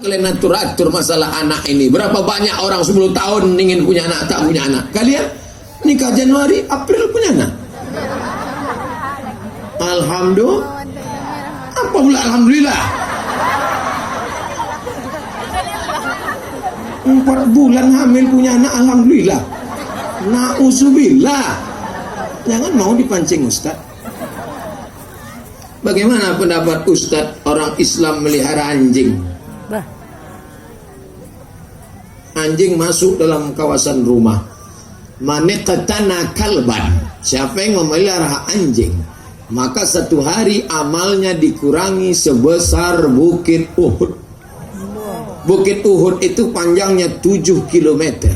Kalian atur-atur masalah anak ini. Berapa banyak orang 10 tahun ingin punya anak, tak punya anak. Kalian nikah Januari, April punya anak. Alhamdulillah. Apa pula alhamdulillah? 4 bulan hamil punya anak, alhamdulillah. Na'udzubillah. Jangan mau dipancing Ustaz. Bagaimana pendapat Ustaz orang Islam melihara anjing? Anjing masuk dalam kawasan rumah. Maniqatana kalban. Siapa yang memelihara anjing, maka satu hari amalnya dikurangi sebesar Bukit Uhud. Bukit Uhud itu panjangnya 7 km.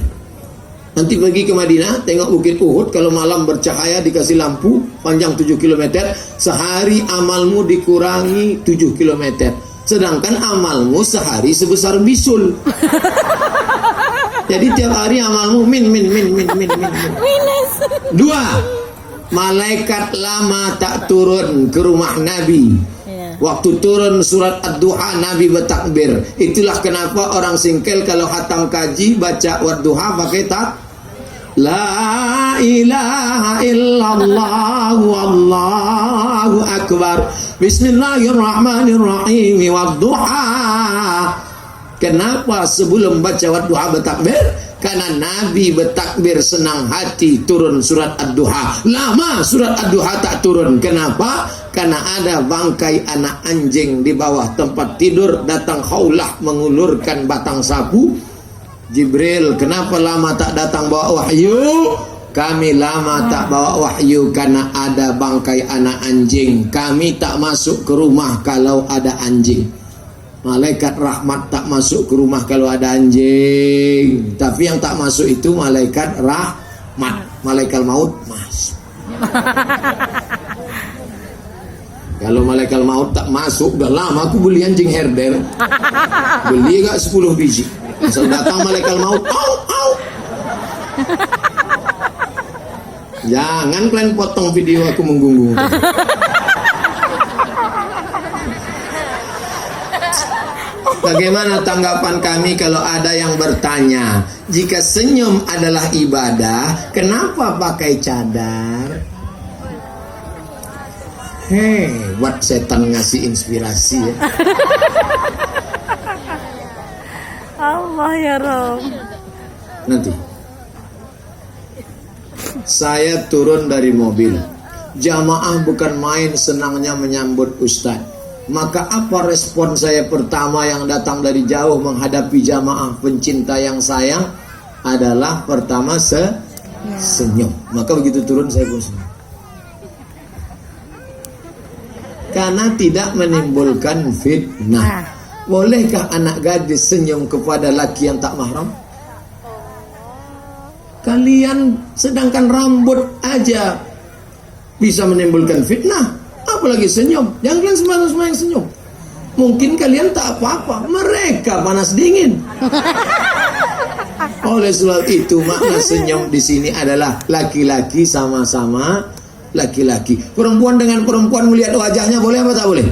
Nanti pergi ke Madinah, tengok Bukit Uhud, kalau malam bercahaya dikasih lampu, panjang 7 km, sehari amalmu dikurangi 7 km. Sedangkan amalmu sehari sebesar bisul. Jadi tiap hari amalmu min. Dua, malaikat lama tak turun ke rumah Nabi. Waktu turun surat Ad-Duha, Nabi bertakbir. Itulah kenapa orang singkel kalau khatam kaji baca Wad-Duha pakai tak. La ilaha illallah wallahu akbar. Bismillahirrahmanirrahim. Wad-Duha. Kenapa sebelum baca Wad-Duha bertakbir? Karena Nabi bertakbir senang hati turun surat Ad-Duha. Lama surat Ad-Duha tak turun. Kenapa? Karena ada bangkai anak anjing di bawah tempat tidur. Datang Khawlah mengulurkan batang sapu. Jibril, kenapa lama tak datang bawa wahyu? Kami lama tak bawa wahyu karena ada bangkai anak anjing. Kami tak masuk ke rumah kalau ada anjing. Malaikat rahmat tak masuk ke rumah kalau ada anjing. Tapi yang tak masuk itu malaikat rahmat. Malaikat maut masuk. Kalau malaikat maut tak masuk, udah lama aku beli anjing herder. Beli gak 10 biji. Asal datang malaikat maut, au. Jangan kalian potong video aku menggunggu. Bagaimana tanggapan kami kalau ada yang bertanya, jika senyum adalah ibadah, kenapa pakai cadar? Buat setan ngasih inspirasi ya. Allah ya Rob. Nanti saya turun dari mobil, jamaah bukan main senangnya menyambut Ustadz. Maka apa respon saya pertama yang datang dari jauh menghadapi jamaah pencinta yang sayang? Adalah pertama senyum. Maka begitu turun saya pun senyum. Karena tidak menimbulkan fitnah. Bolehkah anak gadis senyum kepada laki yang tak mahram? Kalian sedangkan rambut aja bisa menimbulkan fitnah, apalagi senyum. Jangan kalian sembarangan senyum. Mungkin kalian tak apa-apa, mereka panas dingin. Oleh sebab itu makna senyum di sini adalah laki-laki sama-sama laki-laki. Perempuan dengan perempuan melihat wajahnya boleh apa tak boleh?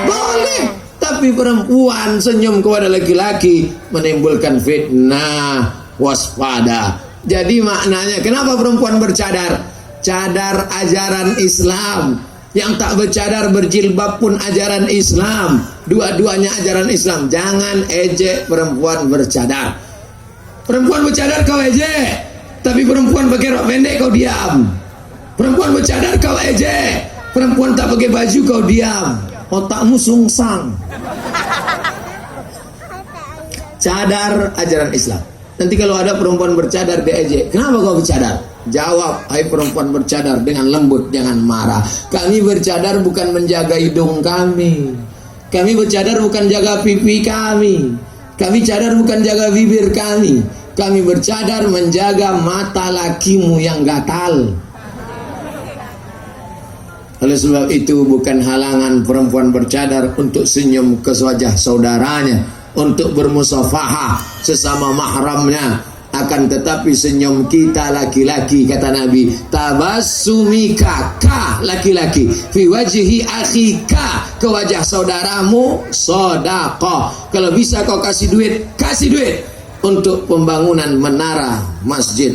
Boleh. Tapi perempuan senyum kepada laki-laki menimbulkan fitnah, waspada. Jadi maknanya kenapa perempuan bercadar? Cadar ajaran Islam. Yang tak bercadar berjilbab pun ajaran Islam. Dua-duanya ajaran Islam. Jangan ejek perempuan bercadar. Perempuan bercadar kau ejek, tapi perempuan pakai rok pendek kau diam. Perempuan bercadar kau ejek, perempuan tak pakai baju kau diam. Otakmu sungsang. Cadar ajaran Islam. Nanti kalau ada perempuan bercadar diejek, kenapa kau bercadar? Jawab, hai perempuan bercadar, dengan lembut, jangan marah. Kami bercadar bukan menjaga hidung kami. Kami bercadar bukan jaga pipi kami. Kami cadar bukan jaga bibir kami. Kami bercadar menjaga mata lakimu yang gatal. Oleh sebab itu bukan halangan perempuan bercadar untuk senyum ke wajah saudaranya, untuk bermusafahah sesama mahramnya, Akan tetapi senyum kita laki-laki, kata Nabi, tabassumika, ka laki-laki, fi wajhi akhika, ke wajah saudaramu, sedekah. Kalau bisa kau kasih duit untuk pembangunan menara masjid.